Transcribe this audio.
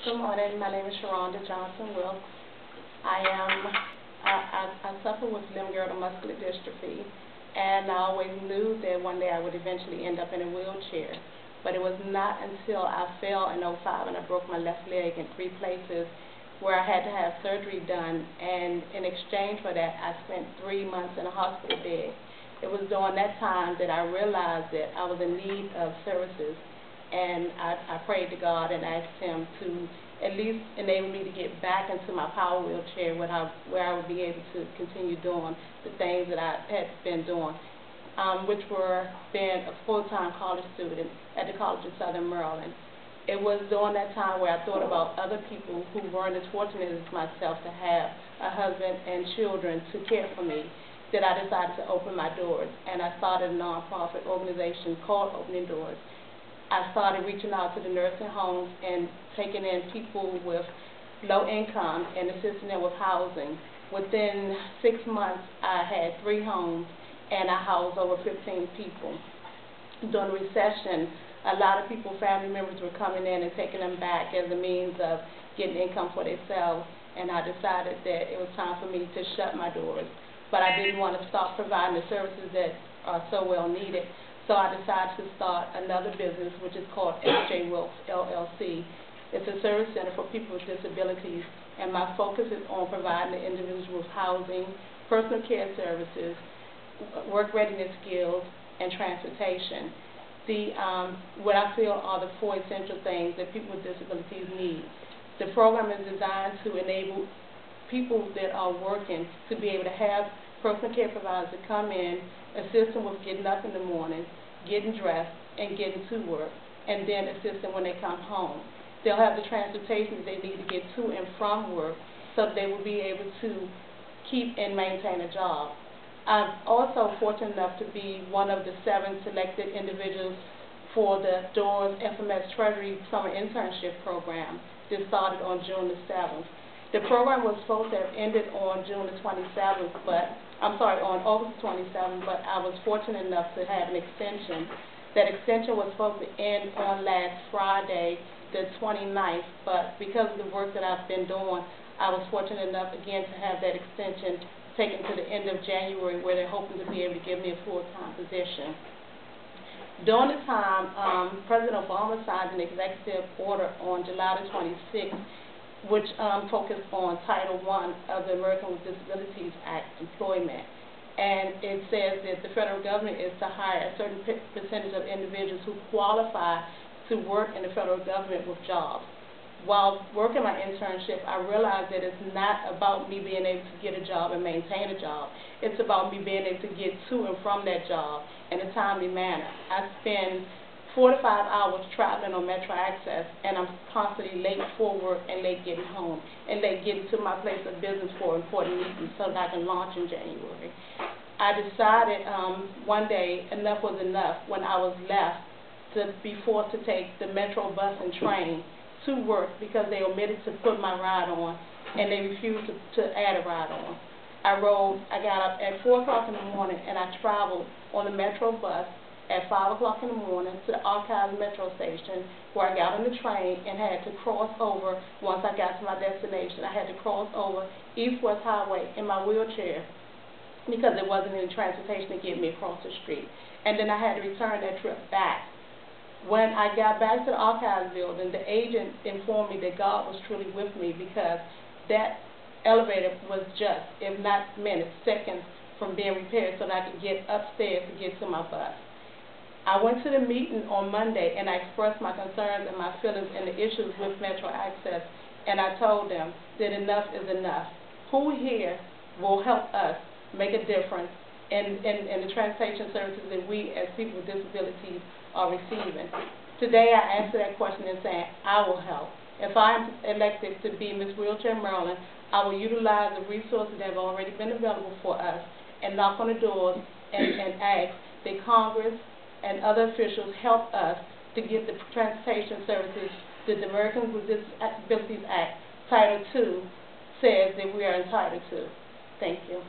Good morning. My name is Sharonda Johnson-Wilkes. I suffer with limb-girdle muscular dystrophy, and I always knew that one day I would eventually end up in a wheelchair. But it was not until I fell in '05 and I broke my left leg in 3 places where I had to have surgery done, and in exchange for that, I spent 3 months in a hospital bed. It was during that time that I realized that I was in need of services, and I prayed to God and asked Him to at least enable me to get back into my power wheelchair where I would be able to continue doing the things that I had been doing, which were being a full-time college student at the College of Southern Maryland. It was during that time where I thought about other people who weren't as fortunate as myself to have a husband and children to care for me, that I decided to open my doors, and I started a nonprofit organization called Opening Doors. I started reaching out to the nursing homes and taking in people with low income and assisting them with housing. Within 6 months, I had 3 homes, and I housed over 15 people. During the recession, a lot of people, family members, were coming in and taking them back as a means of getting income for themselves, and I decided that it was time for me to shut my doors. But I didn't want to stop providing the services that are so well needed. So I decided to start another business, which is called Johnson-Wilkes, LLC. It's a service center for people with disabilities, and my focus is on providing the individuals with housing, personal care services, work readiness skills, and transportation. What I feel are the 4 essential things that people with disabilities need. The program is designed to enable people that are working to be able to have personal care providers to come in, assist them with getting up in the morning, getting dressed, and getting to work, and then assist them when they come home. They'll have the transportation that they need to get to and from work so that they will be able to keep and maintain a job. I'm also fortunate enough to be one of the 7 selected individuals for the Doors FMS Treasury Summer Internship Program that started on June the 7th. The program was supposed to have ended on June the 27th, on August 27th, but I was fortunate enough to have an extension. That extension was supposed to end on last Friday, the 29th, but because of the work that I've been doing, I was fortunate enough again to have that extension taken to the end of January, where they're hoping to be able to give me a full-time position. During the time, President Obama signed an executive order on July the 26th, which focused on Title I of the Americans with Disabilities Act employment. And it says that the federal government is to hire a certain percentage of individuals who qualify to work in the federal government with jobs. While working my internship, I realized that it's not about me being able to get a job and maintain a job. It's about me being able to get to and from that job in a timely manner. I spend 4 to 5 hours traveling on Metro Access, and I'm constantly late for work and late getting home and late getting to my place of business for important meetings so that I can launch in January. I decided one day enough was enough when I was left to be forced to take the Metro bus and train to work because they omitted to put my ride on, and they refused to add a ride on. I got up at 4 o'clock in the morning, and I traveled on the Metro bus at 5 o'clock in the morning to the Archives Metro Station, where I got on the train and had to cross over. Once I got to my destination, I had to cross over East-West Highway in my wheelchair because there wasn't any transportation to get me across the street. And then I had to return that trip back. When I got back to the Archives building, the agent informed me that God was truly with me because that elevator was just, if not minutes, seconds from being repaired so that I could get upstairs to get to my bus. I went to the meeting on Monday and I expressed my concerns and my feelings and the issues with Metro Access, and I told them that enough is enough. Who here will help us make a difference in the transportation services that we as people with disabilities are receiving? Today I answer that question in saying I will help. If I'm elected to be Miss Wheelchair Maryland, I will utilize the resources that have already been available for us and knock on the doors and ask that Congress and other officials help us to get the transportation services that the Americans with Disabilities Act, Title II, says that we are entitled to. Thank you.